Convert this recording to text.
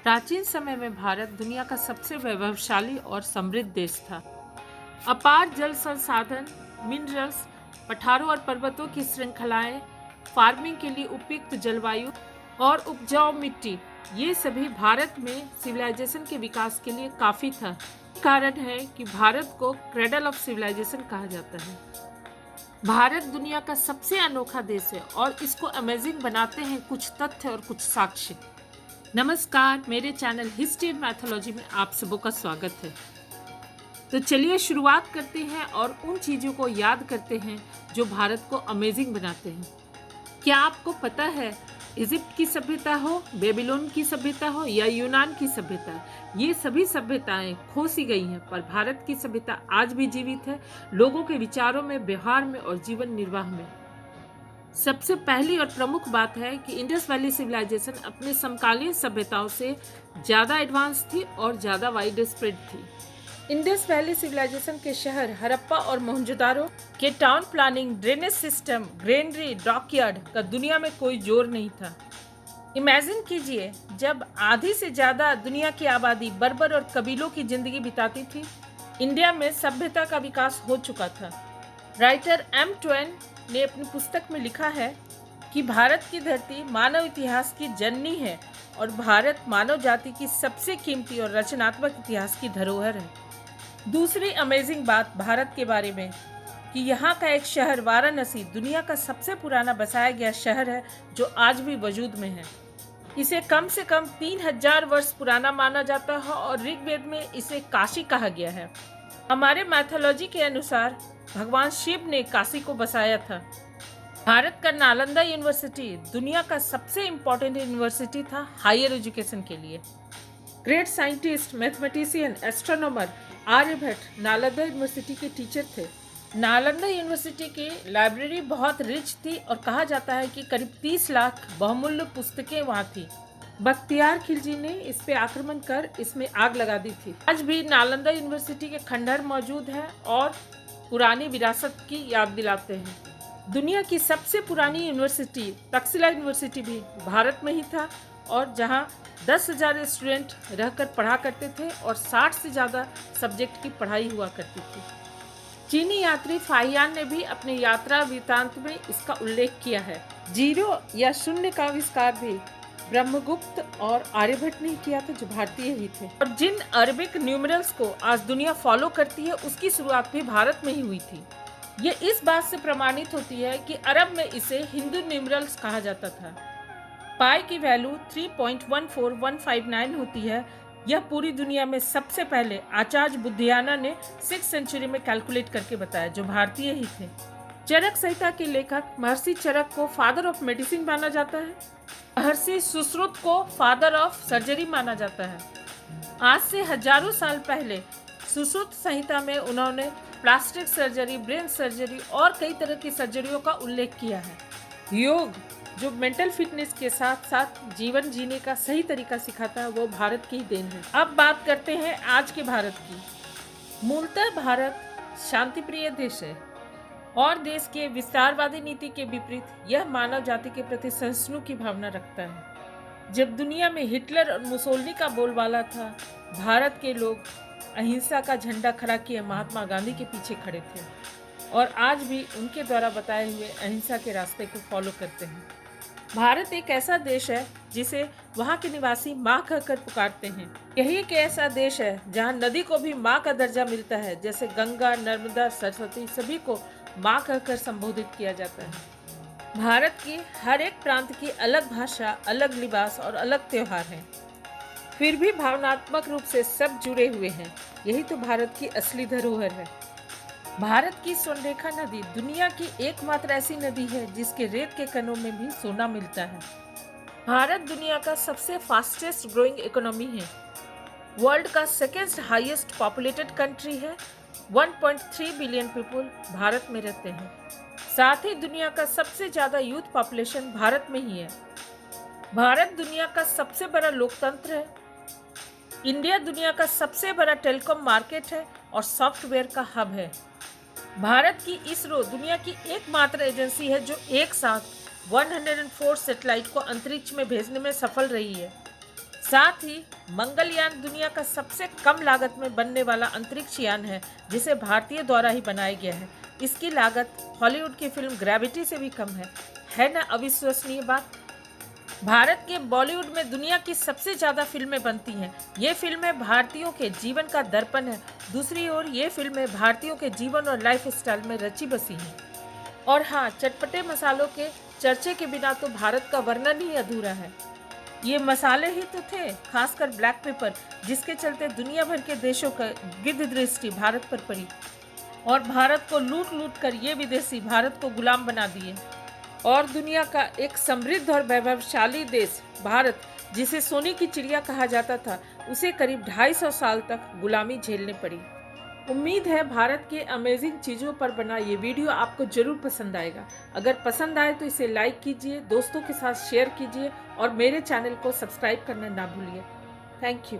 प्राचीन समय में भारत दुनिया का सबसे वैभवशाली और समृद्ध देश था। अपार जल संसाधन, मिनरल्स, पठारों और पर्वतों की श्रृंखलाएं, फार्मिंग के लिए उपयुक्त जलवायु और उपजाऊ मिट्टी, ये सभी भारत में सिविलाइजेशन के विकास के लिए काफी था। कारण है कि भारत को क्रेडल ऑफ सिविलाइजेशन कहा जाता है। भारत दुनिया का सबसे अनोखा देश है और इसको अमेजिंग बनाते हैं कुछ तथ्य और कुछ साक्ष्य। नमस्कार, मेरे चैनल हिस्ट्री एंड मैथोलॉजी में आप सबों का स्वागत है। तो चलिए शुरुआत करते हैं और उन चीज़ों को याद करते हैं जो भारत को अमेजिंग बनाते हैं। क्या आपको पता है, इजिप्ट की सभ्यता हो, बेबीलोन की सभ्यता हो या यूनान की सभ्यता, ये सभी सभ्यताएं खो सी गई हैं, पर भारत की सभ्यता आज भी जीवित है, लोगों के विचारों में, व्यवहार में और जीवन निर्वाह में। सबसे पहली और प्रमुख बात है कि इंडस वैली सिविलाइजेशन अपने समकालीन सभ्यताओं से ज़्यादा एडवांस थी और ज़्यादा वाइड स्प्रेड थी। इंडस वैली सिविलाइजेशन के शहर हड़प्पा और मोहनजोदारो के town planning, drainage system, granary, dockyard का दुनिया में कोई जोर नहीं था। इमेजिन कीजिए, जब आधी से ज़्यादा दुनिया की आबादी बर्बर और कबीलों की जिंदगी बिताती थी, इंडिया में सभ्यता का विकास हो चुका था। राइटर एम ट्वेन ने अपनी पुस्तक में लिखा है कि भारत की धरती मानव इतिहास की जननी है और भारत मानव जाति की सबसे कीमती और रचनात्मक इतिहास की धरोहर है। दूसरी अमेजिंग बात भारत के बारे में कि यहाँ का एक शहर वाराणसी दुनिया का सबसे पुराना बसाया गया शहर है जो आज भी वजूद में है। इसे कम से कम 3000 वर्ष पुराना माना जाता है और ऋग्वेद में इसे काशी कहा गया है। हमारे मैथोलॉजी के अनुसार भगवान शिव ने काशी को बसाया था। भारत का नालंदा यूनिवर्सिटी दुनिया का सबसे इम्पोर्टेंट यूनिवर्सिटी था हायर एजुकेशन के लिए। Great scientist, mathematician, astronomer Aryabhata Nalanda university के टीचर थे। नालंदा यूनिवर्सिटी की लाइब्रेरी बहुत रिच थी और कहा जाता है कि करीब 30 लाख बहुमूल्य पुस्तकें वहाँ थी। बख्तियार खिलजी ने इस पे आक्रमण कर इसमें आग लगा दी थी। आज भी नालंदा यूनिवर्सिटी के खंडहर मौजूद हैं और पुरानी विरासत की याद दिलाते हैं। दुनिया की सबसे पुरानी यूनिवर्सिटी तक्षशिला यूनिवर्सिटी भी भारत में ही था और जहाँ 10,000 स्टूडेंट रहकर पढ़ा करते थे और 60 से ज़्यादा सब्जेक्ट की पढ़ाई हुआ करती थी। चीनी यात्री फाहियान ने भी अपने यात्रा वृत्तांत में इसका उल्लेख किया है। जीरो या शून्य का आविष्कार भी ब्रह्मगुप्त और आर्यभट्ट ने किया था, जो भारतीय ही थे। और जिन अरबिक न्यूमरल्स को आज दुनिया फॉलो करती है, उसकी शुरुआत भी भारत में ही हुई थी। ये इस बात से प्रमाणित होती है कि अरब में इसे हिंदू न्यूमरल्स कहा जाता था। पाई की वैल्यू 3.14159 होती है। यह पूरी दुनिया में सबसे पहले आचार्य बुद्धियाना ने 6th सेंचुरी में कैलकुलेट करके बताया, जो भारतीय ही थे। चरक संहिता के लेखक महर्षि चरक को फादर ऑफ मेडिसिन माना जाता है। महर्षि सुश्रुत को फादर ऑफ सर्जरी माना जाता है। आज से हजारों साल पहले सुश्रुत संहिता में उन्होंने प्लास्टिक सर्जरी, ब्रेन सर्जरी और कई तरह की सर्जरियों का उल्लेख किया है। योग, जो मेंटल फिटनेस के साथ साथ जीवन जीने का सही तरीका सिखाता है, वो भारत की ही देन है। अब बात करते हैं आज के भारत की। मूलतः भारत शांतिप्रिय देश है और देश के विस्तारवादी नीति के विपरीत यह मानव जाति के प्रति सहिष्णु की भावना रखता है। जब दुनिया में हिटलर और मुसोलिनी का बोलबाला था, भारत के लोग अहिंसा का झंडा खड़ा किए महात्मा गांधी के पीछे खड़े थे और आज भी उनके द्वारा बताए हुए अहिंसा के रास्ते को फॉलो करते हैं। भारत एक ऐसा देश है जिसे वहाँ के निवासी माँ कहकर पुकारते हैं। यही एक ऐसा देश है जहाँ नदी को भी माँ का दर्जा मिलता है, जैसे गंगा, नर्मदा, सरस्वती सभी को माँ कहकर संबोधित किया जाता है। भारत की हर एक प्रांत की अलग भाषा, अलग लिबास और अलग त्योहार हैं, फिर भी भावनात्मक रूप से सब जुड़े हुए हैं। यही तो भारत की असली धरोहर है। भारत की स्वर्णरेखा नदी दुनिया की एकमात्र ऐसी नदी है जिसके रेत के कणों में भी सोना मिलता है। भारत दुनिया का सबसे फास्टेस्ट ग्रोइंग इकोनॉमी है। वर्ल्ड का सेकेंड हाईएस्ट पॉपुलेटेड कंट्री है। 1.3 बिलियन पीपल भारत में रहते हैं। साथ ही दुनिया का सबसे ज़्यादा यूथ पॉपुलेशन भारत में ही है। भारत दुनिया का सबसे बड़ा लोकतंत्र है। इंडिया दुनिया का सबसे बड़ा टेलीकॉम मार्केट है और सॉफ्टवेयर का हब है। भारत की इसरो दुनिया की एकमात्र एजेंसी है जो एक साथ 104 सैटेलाइट को अंतरिक्ष में भेजने में सफल रही है। साथ ही मंगलयान दुनिया का सबसे कम लागत में बनने वाला अंतरिक्ष यान है, जिसे भारतीय द्वारा ही बनाया गया है। इसकी लागत हॉलीवुड की फिल्म ग्रेविटी से भी कम है ना अविश्वसनीय बात। भारत के बॉलीवुड में दुनिया की सबसे ज़्यादा फिल्में बनती हैं। ये फिल्में भारतीयों के जीवन का दर्पण है। दूसरी ओर ये फिल्में भारतीयों के जीवन और लाइफ स्टाइल में रची बसी हैं। और हाँ, चटपटे मसालों के चर्चे के बिना तो भारत का वर्णन ही अधूरा है। ये मसाले ही तो थे, खासकर ब्लैक पेपर, जिसके चलते दुनिया भर के देशों का गिद्ध दृष्टि भारत पर पड़ी और भारत को लूट लूट कर ये विदेशी भारत को गुलाम बना दिए। और दुनिया का एक समृद्ध और वैभवशाली देश भारत, जिसे सोने की चिड़िया कहा जाता था, उसे करीब 250 साल तक गुलामी झेलनी पड़ी। उम्मीद है भारत के अमेजिंग चीज़ों पर बना ये वीडियो आपको जरूर पसंद आएगा। अगर पसंद आए तो इसे लाइक कीजिए, दोस्तों के साथ शेयर कीजिए और मेरे चैनल को सब्सक्राइब करना ना भूलिए। Thank you.